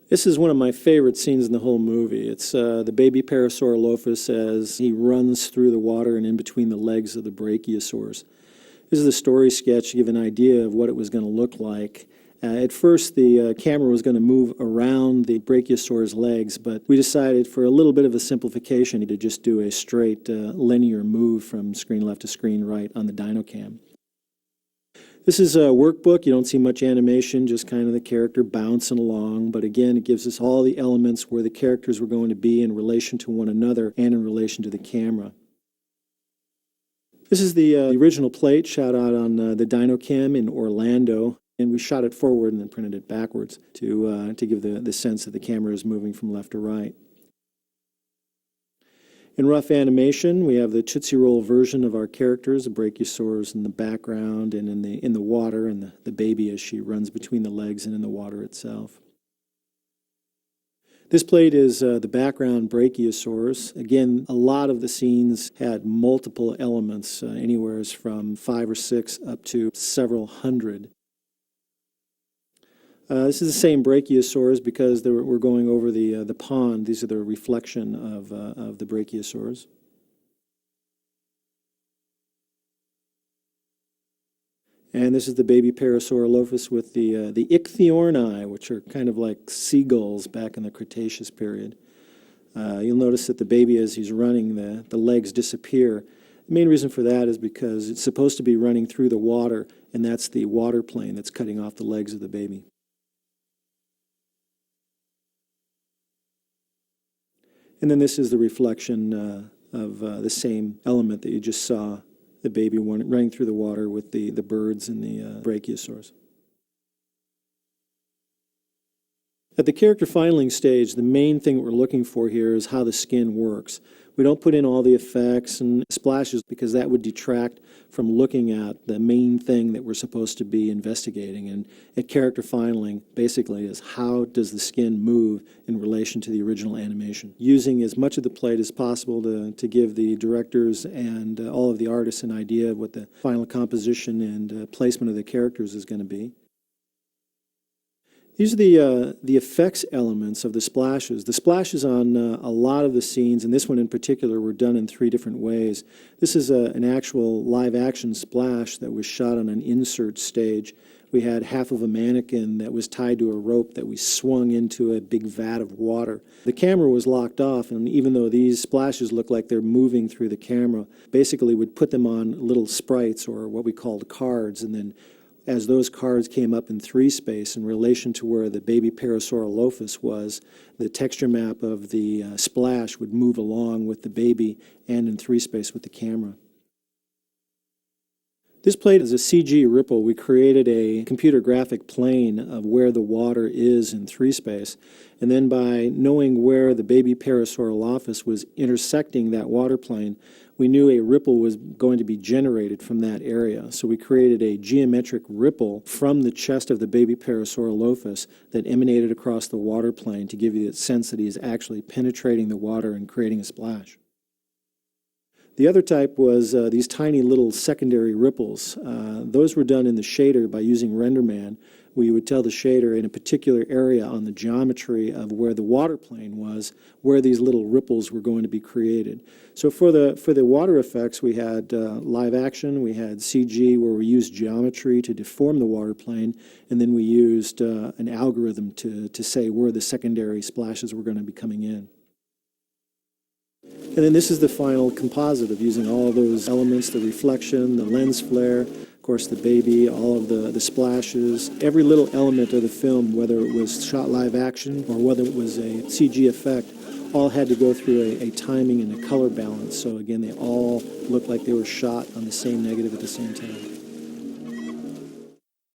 This is one of my favorite scenes in the whole movie. It's the baby Parasaurolophus as he runs through the water and in between the legs of the brachiosaurs. This is a story sketch to give an idea of what it was going to look like. At first, the camera was going to move around the brachiosaur's legs, but we decided for a little bit of a simplification to just do a straight linear move from screen left to screen right on the DINOCam. This is a workbook. You don't see much animation, just kind of the character bouncing along. But again, it gives us all the elements where the characters were going to be in relation to one another and in relation to the camera. This is the original plate shot out on the DINOCam in Orlando. And we shot it forward and then printed it backwards to give the sense that the camera is moving from left to right. In rough animation, we have the Tootsie Roll version of our characters, the brachiosaurs in the background and in the water, and the baby as she runs between the legs and in the water itself. This plate is the background brachiosaurs. Again, a lot of the scenes had multiple elements, anywhere from 5 or 6 up to several hundred. This is the same brachiosaurs because we're going over the pond. These are the reflection of the brachiosaurs. And this is the baby Parasaurolophus with the ichthyorni, which are kind of like seagulls back in the Cretaceous period. You'll notice that the baby, as he's running, the legs disappear. The main reason for that is because it's supposed to be running through the water, and that's the water plane that's cutting off the legs of the baby. And then this is the reflection of the same element that you just saw, the baby running through the water with the birds and the brachiosaurs. At the character filing stage, the main thing we're looking for here is how the skin works. We don't put in all the effects and splashes because that would detract from looking at the main thing that we're supposed to be investigating. And at character filing, basically, is how does the skin move in relation to the original animation. Using as much of the plate as possible to give the directors and all of the artists an idea of what the final composition and placement of the characters is going to be. These are the effects elements of the splashes. The splashes on a lot of the scenes, and this one in particular, were done in 3 different ways. This is an actual live-action splash that was shot on an insert stage. We had half of a mannequin that was tied to a rope that we swung into a big vat of water. The camera was locked off, and even though these splashes look like they're moving through the camera, basically we'd put them on little sprites, or what we called cards, and then as those cards came up in 3 space in relation to where the baby Parasaurolophus was, the texture map of the splash would move along with the baby and in 3 space with the camera. This plate is a CG ripple. We created a computer graphic plane of where the water is in 3 space, and then by knowing where the baby Parasaurolophus was intersecting that water plane, we knew a ripple was going to be generated from that area. So we created a geometric ripple from the chest of the baby Parasaurolophus that emanated across the water plane to give you the sense that he is actually penetrating the water and creating a splash. The other type was these tiny little secondary ripples. Those were done in the shader by using RenderMan. We would tell the shader in a particular area on the geometry of where the water plane was, where these little ripples were going to be created. So for the water effects, we had live action, we had CG where we used geometry to deform the water plane, and then we used an algorithm to say where the secondary splashes were going to be coming in. And then this is the final composite of using all of those elements, the reflection, the lens flare, of course the baby, all of the splashes, every little element of the film, whether it was shot live action or whether it was a CG effect, all had to go through a timing and a color balance. So again, they all looked like they were shot on the same negative at the same time.